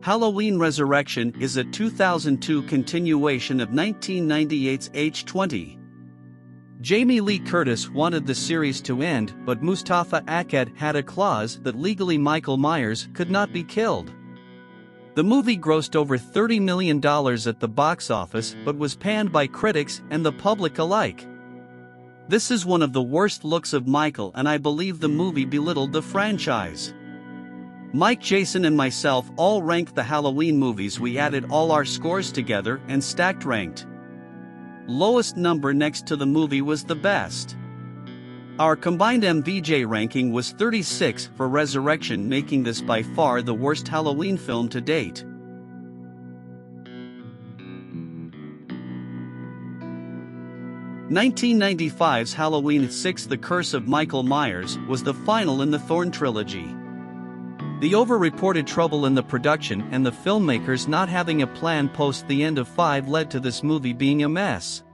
Halloween Resurrection is a 2002 continuation of 1998's H20. Jamie Lee Curtis wanted the series to end, but Mustafa Akkad had a clause that legally Michael Myers could not be killed. The movie grossed over $30 million at the box office but was panned by critics and the public alike. This is one of the worst looks of Michael, and I believe the movie belittled the franchise. Mike, Jason and myself all ranked the Halloween movies. We added all our scores together and stacked ranked. Lowest number next to the movie was the best. Our combined MVJ ranking was 36 for Resurrection, making this by far the worst Halloween film to date. (1995's Halloween 6: The Curse of Michael Myers) was the final in the Thorn trilogy. The over-reported trouble in the production and the filmmakers not having a plan post the end of 5 led to this movie being a mess.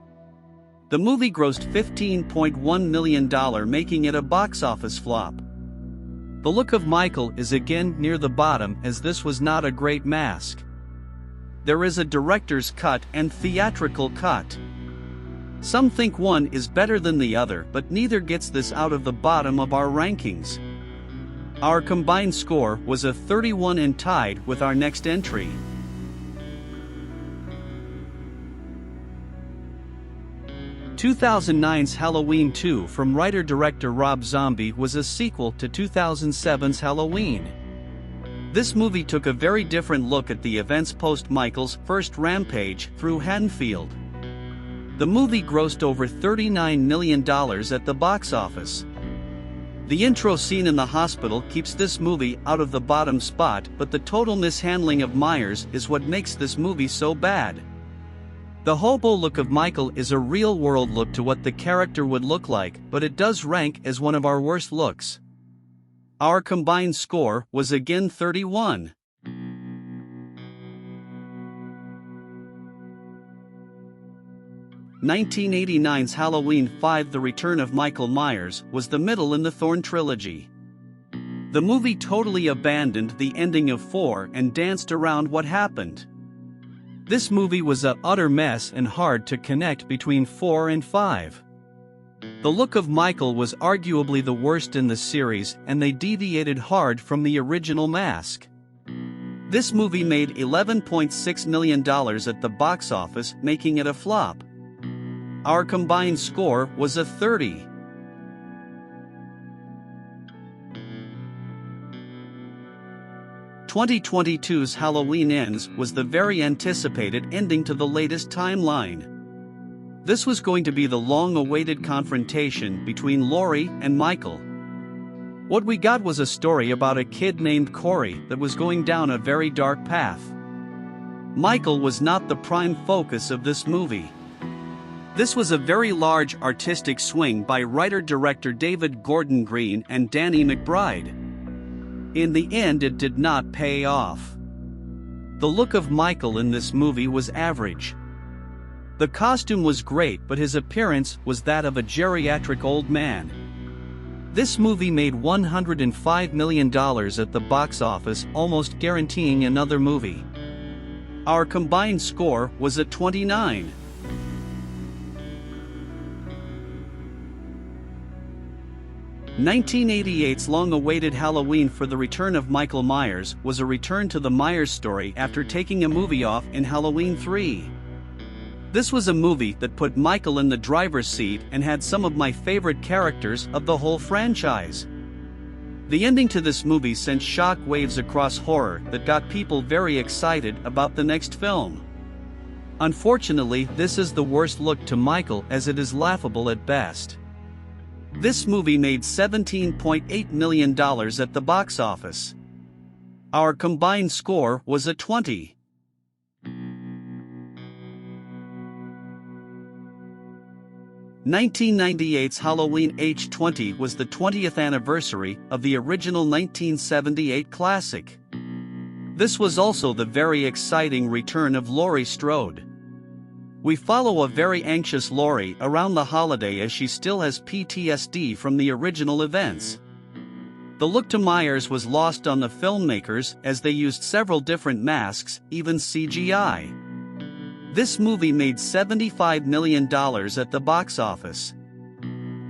The movie grossed $15.1 million, making it a box office flop. The look of Michael is again near the bottom, as this was not a great mask. There is a director's cut and theatrical cut. Some think one is better than the other, but neither gets this out of the bottom of our rankings. Our combined score was a 31 and tied with our next entry. (2009's Halloween 2 from writer-director Rob Zombie was a sequel to 2007's Halloween. This movie took a very different look at the events post Michael's first rampage through Haddonfield. The movie grossed over $39 million at the box office. The intro scene in the hospital keeps this movie out of the bottom spot, but the total mishandling of Myers is what makes this movie so bad. The hobo look of Michael is a real-world look to what the character would look like, but it does rank as one of our worst looks. Our combined score was again 31. (1989's Halloween 5: The Return of Michael Myers) was the middle in the Thorn trilogy. The movie totally abandoned the ending of 4 and danced around what happened. This movie was a utter mess and hard to connect between 4 and 5. The look of Michael was arguably the worst in the series, and they deviated hard from the original mask. This movie made $11.6 million at the box office, making it a flop. Our combined score was a 30. (2022's Halloween Ends was the very anticipated ending to the latest timeline. This was going to be the long-awaited confrontation between Laurie and Michael. What we got was a story about a kid named Corey that was going down a very dark path. Michael was not the prime focus of this movie. This was a very large artistic swing by writer-director David Gordon Green and Danny McBride. In the end, it did not pay off. The look of Michael in this movie was average. The costume was great, but his appearance was that of a geriatric old man. This movie made $105 million at the box office, almost guaranteeing another movie. Our combined score was a 29. (1988's long-awaited Halloween for the Return of Michael Myers was a return to the Myers story after taking a movie off in Halloween 3. This was a movie that put Michael in the driver's seat and had some of my favorite characters of the whole franchise. The ending to this movie sent shock waves across horror that got people very excited about the next film. Unfortunately, this is the worst look to Michael, as it is laughable at best. This movie made $17.8 million at the box office. Our combined score was a 20. (1998's Halloween H20 was the 20th anniversary of the original 1978 classic. This was also the very exciting return of Laurie Strode. We follow a very anxious Laurie around the holiday as she still has PTSD from the original events. The look to Myers was lost on the filmmakers as they used several different masks, even CGI. This movie made $75 million at the box office.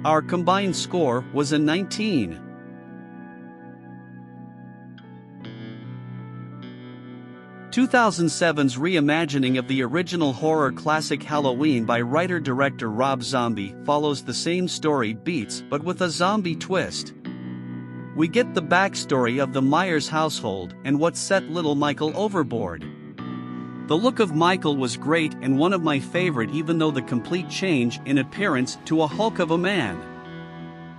Our combined score was a 19. Two 2007's reimagining of the original horror classic Halloween by writer-director Rob Zombie follows the same story beats but with a zombie twist. We get the backstory of the Myers household and what set little Michael overboard. The look of Michael was great and one of my favorite, even though the complete change in appearance to a hulk of a man.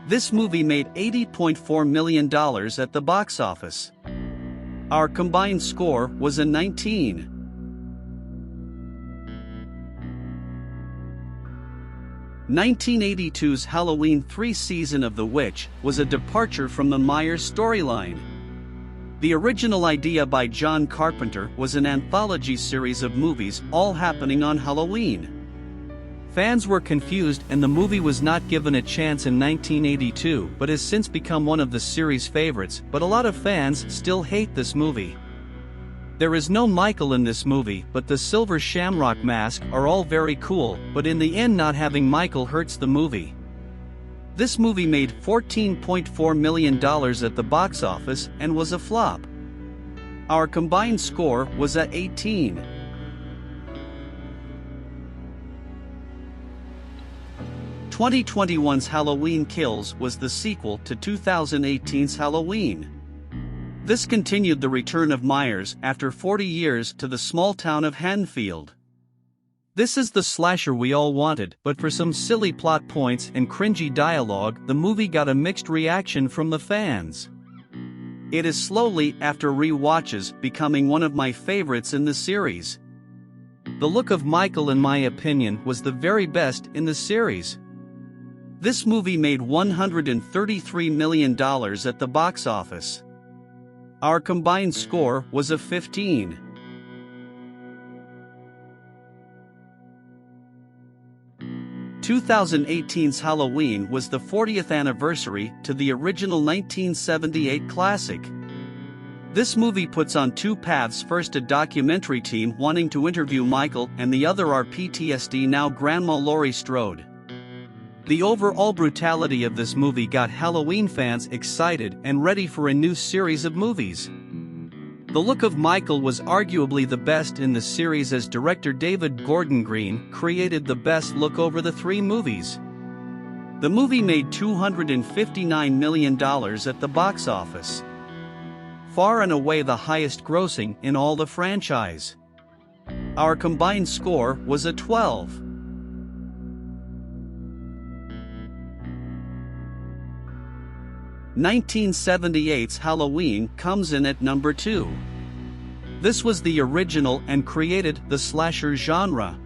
This movie made $80.4 million at the box office. Our combined score was a 19. (1982's Halloween 3 Season of the Witch was a departure from the Myers storyline. The original idea by John Carpenter was an anthology series of movies all happening on Halloween. Fans were confused and the movie was not given a chance in 1982 but has since become one of the series' favorites, but a lot of fans still hate this movie. There is no Michael in this movie, but the silver shamrock mask are all very cool, but in the end not having Michael hurts the movie. This movie made $14.4 million at the box office and was a flop. Our combined score was a 18. (2021's Halloween Kills was the sequel to 2018's Halloween. This continued the return of Myers after 40 years to the small town of Haddonfield. This is the slasher we all wanted, but for some silly plot points and cringy dialogue, the movie got a mixed reaction from the fans. It is slowly, after re-watches, becoming one of my favorites in the series. The look of Michael, in my opinion, was the very best in the series. This movie made $133 million at the box office. Our combined score was a 15. (2018's Halloween was the 40th anniversary to the original 1978 classic. This movie puts on two paths: first, a documentary team wanting to interview Michael, and the other our PTSD now Grandma Laurie Strode. The overall brutality of this movie got Halloween fans excited and ready for a new series of movies. The look of Michael was arguably the best in the series, as director David Gordon Green created the best look over the three movies. The movie made $259 million at the box office. Far and away the highest grossing in all the franchise. Our combined score was a 12. (1978's Halloween comes in at number 2. This was the original and created the slasher genre.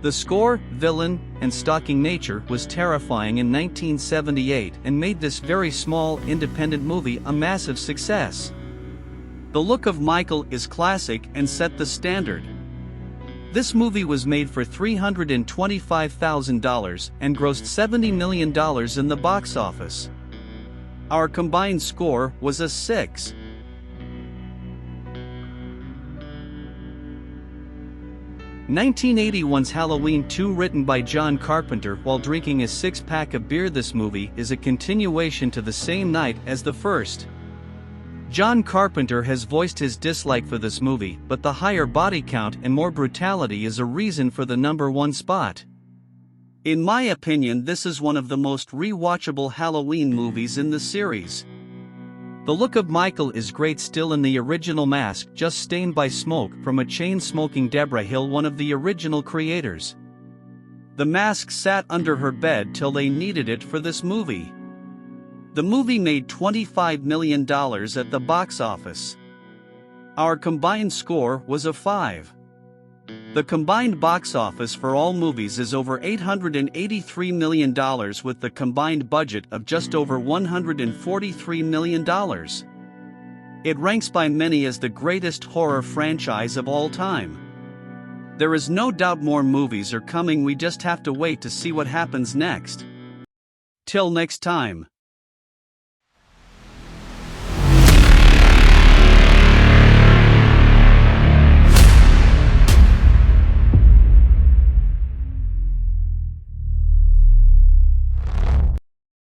The score, villain, and stalking nature was terrifying in 1978 and made this very small independent movie a massive success. The look of Michael is classic and set the standard. This movie was made for $325,000 and grossed $70 million in the box office. Our combined score was a 6. (1981's Halloween 2, written by John Carpenter while drinking a 6-pack of beer. This movie is a continuation to the same night as the first. John Carpenter has voiced his dislike for this movie, but the higher body count and more brutality is a reason for the number 1 spot. In my opinion, this is one of the most rewatchable Halloween movies in the series. The look of Michael is great still in the original mask, just stained by smoke from a chain-smoking Deborah Hill, one of the original creators. The mask sat under her bed till they needed it for this movie. The movie made $25 million at the box office. Our combined score was a 5. The combined box office for all movies is over $883 million, with the combined budget of just over $143 million. It ranks by many as the greatest horror franchise of all time. There is no doubt more movies are coming, we just have to wait to see what happens next. Till next time.